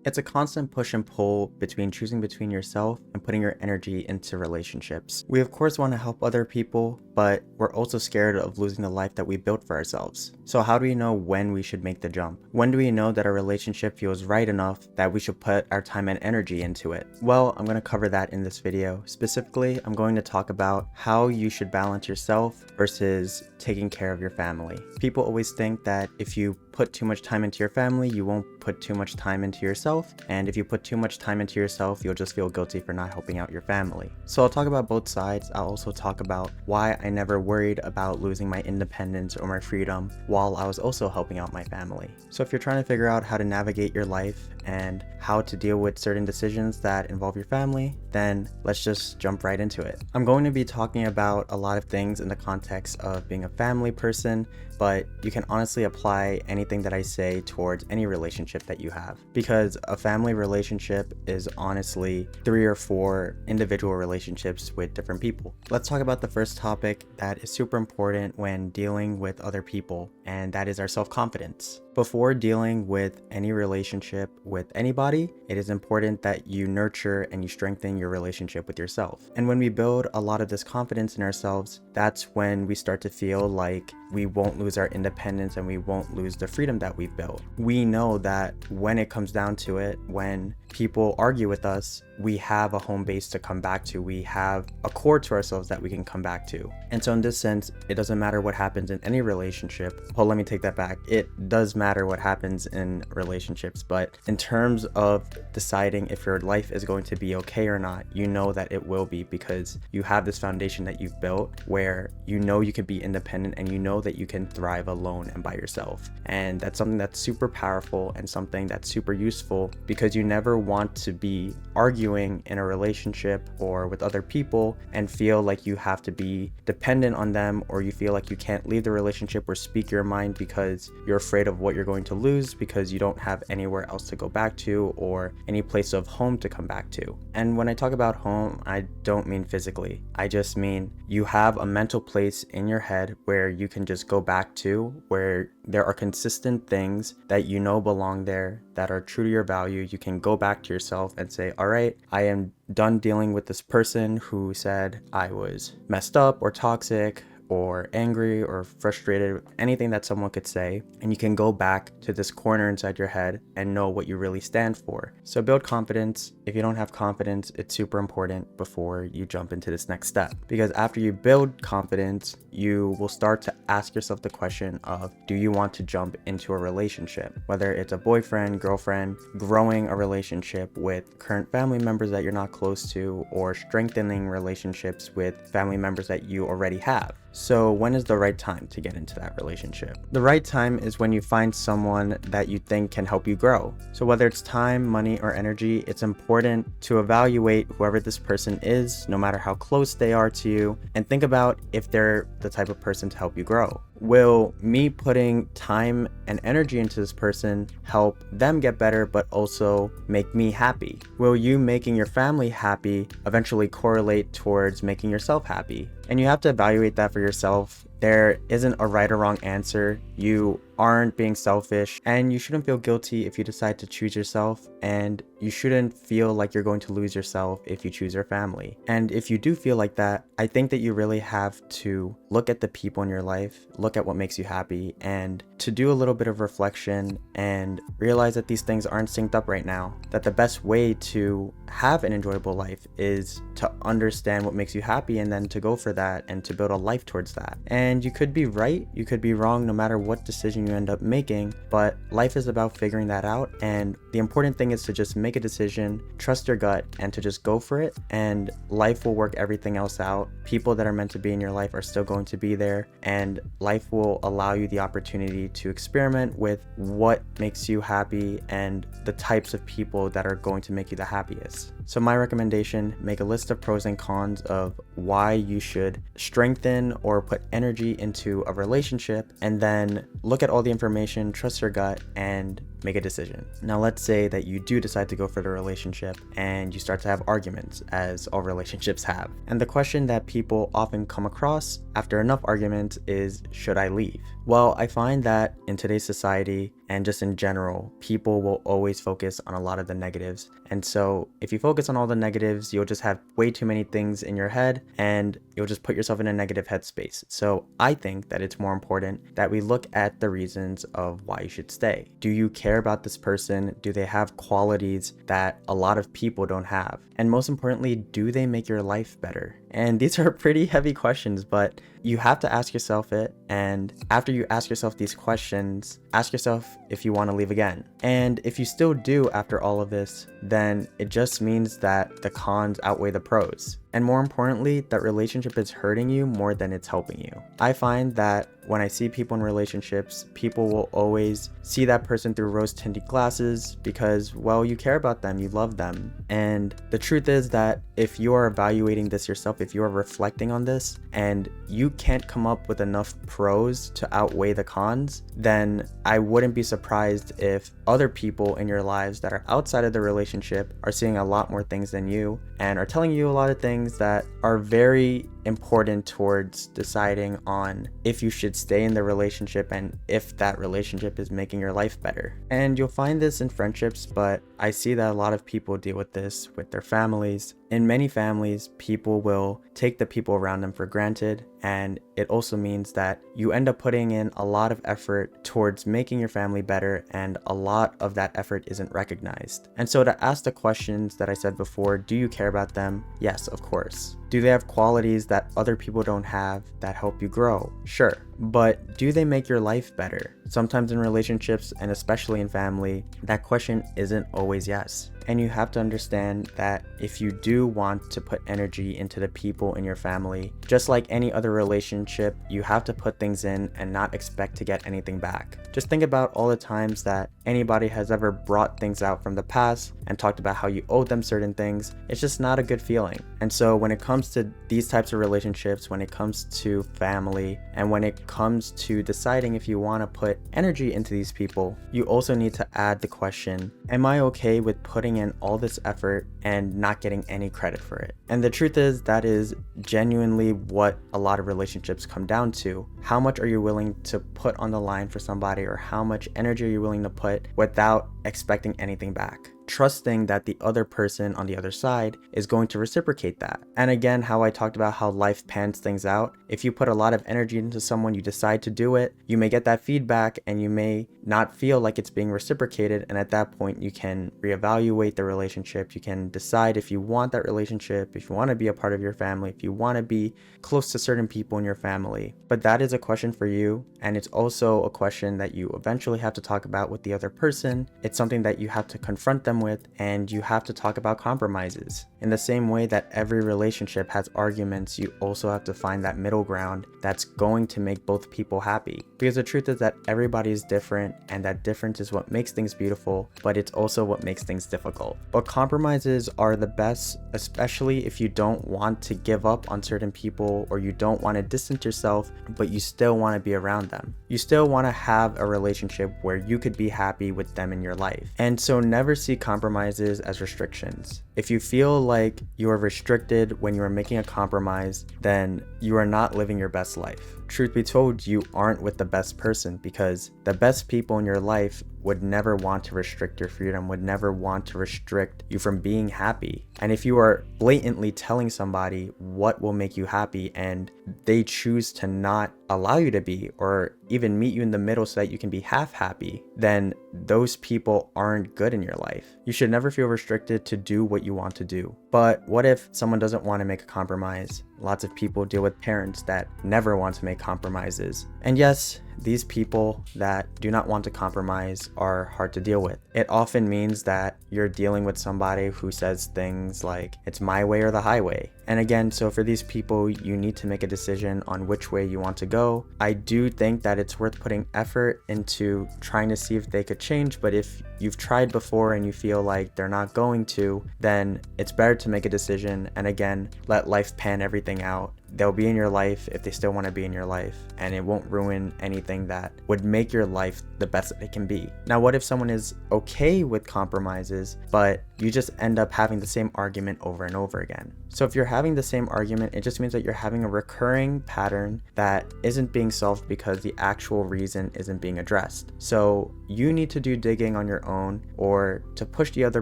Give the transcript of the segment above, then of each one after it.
It's a constant push and pull between choosing between yourself and putting your energy into relationships. We of course want to help other people, but we're also scared of losing the life that we built for ourselves. So how do we know when we should make the jump? When do we know that a relationship feels right enough that we should put our time and energy into it? Well, I'm going to cover that in this video. Specifically, I'm going to talk about how you should balance yourself versus taking care of your family. People always think that if you put too much time into your family, you won't put too much time into yourself. And if you put too much time into yourself, you'll just feel guilty for not helping out your family. So I'll talk about both sides. I'll also talk about why I never worried about losing my independence or my freedom while I was also helping out my family. So if you're trying to figure out how to navigate your life and how to deal with certain decisions that involve your family, then let's just jump right into it. I'm going to be talking about a lot of things in the context of being a family person, but you can honestly apply anything that I say towards any relationship that you have, because a family relationship is honestly 3 or 4 individual relationships with different people. Let's talk about the first topic that is super important when dealing with other people, and that is our self-confidence. Before dealing with any relationship with anybody, it is important that you nurture and you strengthen your relationship with yourself. And when we build a lot of this confidence in ourselves, that's when we start to feel like we won't lose our independence and we won't lose the freedom that we've built. We know that when it comes down to it, when people argue with us, we have a home base to come back to. We have a core to ourselves that we can come back to. And so in this sense, it doesn't matter what happens in any relationship. Well, let me take that back. It does matter what happens in relationships, but in terms of deciding if your life is going to be okay or not, you know that it will be, because you have this foundation that you've built where you know you can be independent and you know that you can thrive alone and by yourself. And that's something that's super powerful and something that's super useful, because you never want to be arguing in a relationship or with other people and feel like you have to be dependent on them, or you feel like you can't leave the relationship or speak your mind because you're afraid of what you're going to lose, because you don't have anywhere else to go back to or any place of home to come back to. And when I talk about home, I don't mean physically. I just mean you have a mental place in your head where you can just go back to, where there are consistent things that you know belong there, that are true to your value. You can go back to yourself and say, all right, I am done dealing with this person who said I was messed up or toxic or angry or frustrated, anything that someone could say, and you can go back to this corner inside your head and know what you really stand for. So build confidence. If you don't have confidence, it's super important before you jump into this next step, because after you build confidence, you will start to ask yourself the question of, do you want to jump into a relationship? Whether it's a boyfriend, girlfriend, growing a relationship with current family members that you're not close to, or strengthening relationships with family members that you already have. So when is the right time to get into that relationship? The right time is when you find someone that you think can help you grow. So whether it's time, money, or energy, it's important to evaluate whoever this person is, no matter how close they are to you, and think about if they're the type of person to help you grow. Will me putting time and energy into this person help them get better, but also make me happy? Will you making your family happy eventually correlate towards making yourself happy? And you have to evaluate that for yourself. There isn't a right or wrong answer. You aren't being selfish, and you shouldn't feel guilty if you decide to choose yourself, and you shouldn't feel like you're going to lose yourself if you choose your family. And if you do feel like that, I think that you really have to look at the people in your life, look at what makes you happy, and to do a little bit of reflection and realize that these things aren't synced up right now, that the best way to have an enjoyable life is to understand what makes you happy and then to go for that and to build a life towards that. And you could be right, you could be wrong, no matter what decision you end up making, but life is about figuring that out. And the important thing is to just make a decision, trust your gut, and to just go for it, and life will work everything else out. People that are meant to be in your life are still going to be there, and life will allow you the opportunity to experiment with what makes you happy and the types of people that are going to make you the happiest. So my recommendation, make a list of pros and cons of why you should strengthen or put energy into a relationship, and then look at all the information, trust your gut, and make a decision. Now let's say that you do decide to go for the relationship and you start to have arguments, as all relationships have. And the question that people often come across after enough arguments is, should I leave? Well, I find that in today's society, and just in general, people will always focus on a lot of the negatives. And so if you focus on all the negatives, you'll just have way too many things in your head and you'll just put yourself in a negative headspace. So I think that it's more important that we look at the reasons of why you should stay. Do you care about this person? Do they have qualities that a lot of people don't have? And most importantly, do they make your life better? And these are pretty heavy questions, but you have to ask yourself it. And after you ask yourself these questions, ask yourself if you want to leave again. And if you still do after all of this, then it just means that the cons outweigh the pros. And more importantly, that relationship is hurting you more than it's helping you. I find that when I see people in relationships, people will always see that person through rose-tinted glasses because, well, you care about them, you love them. And the truth is that if you are evaluating this yourself, if you are reflecting on this and you can't come up with enough pros to outweigh the cons, then I wouldn't be surprised if other people in your lives that are outside of the relationship are seeing a lot more things than you and are telling you a lot of things that are very important towards deciding on if you should stay in the relationship and if that relationship is making your life better. And you'll find this in friendships, but I see that a lot of people deal with this with their families. In many families, people will take the people around them for granted, and it also means that you end up putting in a lot of effort towards making your family better, and a lot of that effort isn't recognized. And so to ask the questions that I said before, do you care about them? Yes, of course. Do they have qualities that other people don't have that help you grow? Sure. But do they make your life better? Sometimes in relationships, and especially in family, that question isn't always yes. And you have to understand that if you do want to put energy into the people in your family, just like any other relationship, you have to put things in and not expect to get anything back. Just think about all the times that anybody has ever brought things out from the past and talked about how you owed them certain things. It's just not a good feeling. And so when it comes to these types of relationships, when it comes to family, and when it comes to deciding if you want to put energy into these people, you also need to add the question, am I okay with putting in all this effort and not getting any credit for it? And the truth is that is genuinely what a lot of relationships come down to. How much are you willing to put on the line for somebody, or how much energy are you willing to put without expecting anything back? Trusting that the other person on the other side is going to reciprocate that. And again, how I talked about how life pans things out. If you put a lot of energy into someone, you decide to do it, you may get that feedback and you may not feel like it's being reciprocated. And at that point, you can reevaluate the relationship. You can decide if you want that relationship, if you want to be a part of your family, if you want to be close to certain people in your family. But that is a question for you. And it's also a question that you eventually have to talk about with the other person. It's something that you have to confront them with, and you have to talk about compromises. In the same way that every relationship has arguments, you also have to find that middle ground that's going to make both people happy. Because the truth is that everybody is different, and that difference is what makes things beautiful, but it's also what makes things difficult. But compromises are the best, especially if you don't want to give up on certain people, or you don't want to distance yourself, but you still want to be around them. You still want to have a relationship where you could be happy with them in your life. And so never see compromises as restrictions. If you feel like you are restricted when you are making a compromise, then you are not living your best life. Truth be told, you aren't with the best person, because the best people in your life would never want to restrict your freedom, would never want to restrict you from being happy. And if you are blatantly telling somebody what will make you happy and they choose to not allow you to be, or even meet you in the middle so that you can be half happy, then those people aren't good in your life. You should never feel restricted to do what you want to do. But what if someone doesn't want to make a compromise? Lots of people deal with parents that never want to make compromises. And yes, these people that do not want to compromise are hard to deal with. It often means that you're dealing with somebody who says things like, it's my way or the highway. And again, so for these people, you need to make a decision on which way you want to go. I do think that it's worth putting effort into trying to see if they could change, but if you've tried before and you feel like they're not going to, then it's better to make a decision and again, let life pan everything out. They'll be in your life if they still want to be in your life, and it won't ruin anything that would make your life the best that it can be. Now, what if someone is okay with compromises, but you just end up having the same argument over and over again? So if you're having the same argument, it just means that you're having a recurring pattern that isn't being solved because the actual reason isn't being addressed. So you need to do digging on your own, or to push the other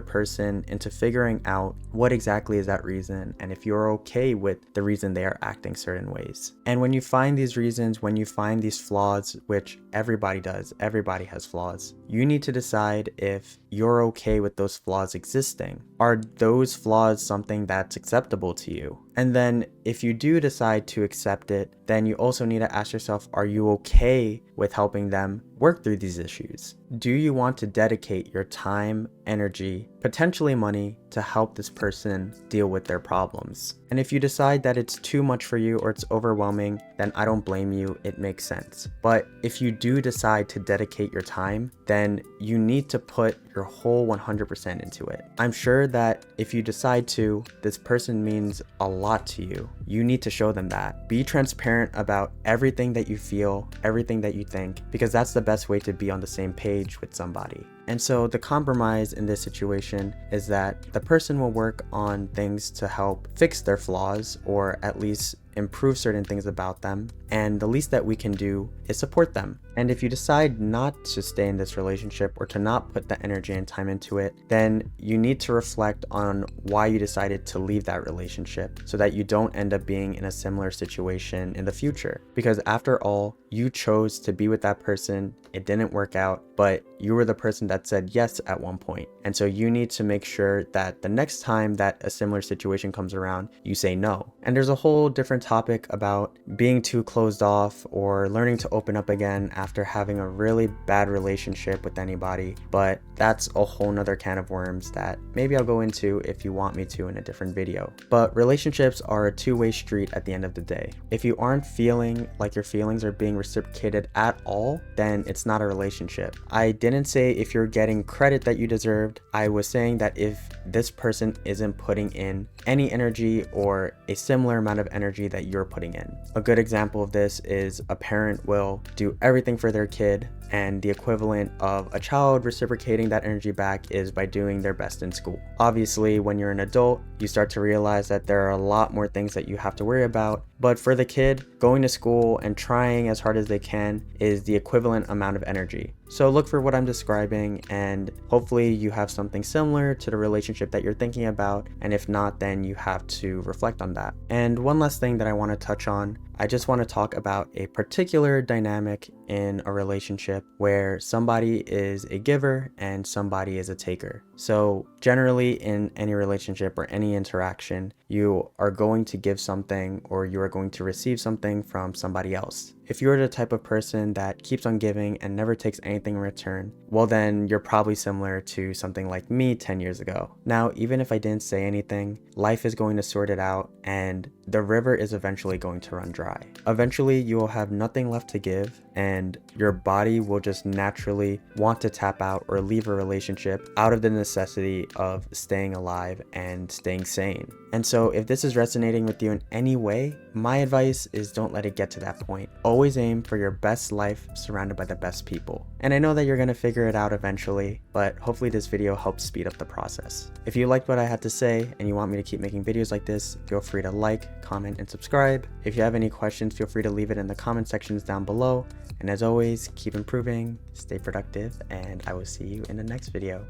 person into figuring out what exactly is that reason and if you're okay with the reason they are acting certain ways. And when you find these reasons, when you find these flaws, which everybody does, everybody has flaws, you need to decide if you're okay with those flaws existing. Are those flaws something that's acceptable to you? And then if you do decide to accept it, then you also need to ask yourself, are you okay with helping them work through these issues? Do you want to dedicate your time, energy, potentially money to help this person deal with their problems? And if you decide that it's too much for you or it's overwhelming, then I don't blame you, it makes sense. But if you do decide to dedicate your time, then you need to put your whole 100% into it. I'm sure that if you decide to, this person means a lot to you. You need to show them that. Be transparent about everything that you feel, everything that you think, because that's the best way to be on the same page with somebody. And so the compromise in this situation is that the person will work on things to help fix their flaws, or at least improve certain things about them, and the least that we can do is support them. And if you decide not to stay in this relationship or to not put the energy and time into it, then you need to reflect on why you decided to leave that relationship so that you don't end up being in a similar situation in the future. Because after all, you chose to be with that person, it didn't work out, but you were the person that said yes at one point. And so you need to make sure that the next time that a similar situation comes around, you say no. And there's a whole different topic about being too closed off or learning to open up again after having a really bad relationship with anybody, but that's a whole nother can of worms that maybe I'll go into if you want me to in a different video. But relationships are a two-way street at the end of the day. If you aren't feeling like your feelings are being reciprocated at all, then it's not a relationship. I didn't say if you're getting credit that you deserved. I was saying that if this person isn't putting in any energy or a similar amount of energy that you're putting in. A good example of this is a parent will do everything for their kid, and the equivalent of a child reciprocating that energy back is by doing their best in school. Obviously, when you're an adult, you start to realize that there are a lot more things that you have to worry about. But for the kid, going to school and trying as hard as they can is the equivalent amount of energy. So look for what I'm describing, and hopefully you have something similar to the relationship that you're thinking about. And if not, then you have to reflect on that. And one last thing that I want to touch on, I just want to talk about a particular dynamic in a relationship where somebody is a giver and somebody is a taker. So generally in any relationship or any interaction, you are going to give something or you are going to receive something from somebody else. If you're the type of person that keeps on giving and never takes anything in return, well then you're probably similar to something like me 10 years ago. Now, even if I didn't say anything, life is going to sort it out and the river is eventually going to run dry. Eventually you will have nothing left to give and your body will just naturally want to tap out or leave a relationship out of the necessity of staying alive and staying sane. And so if this is resonating with you in any way, my advice is don't let it get to that point. Always aim for your best life surrounded by the best people. And I know that you're going to figure it out eventually, but hopefully this video helps speed up the process. If you liked what I had to say and you want me to keep making videos like this, feel free to like, comment, and subscribe. If you have any questions, feel free to leave it in the comment sections down below. And as always, keep improving, stay productive, and I will see you in the next video.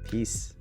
Peace.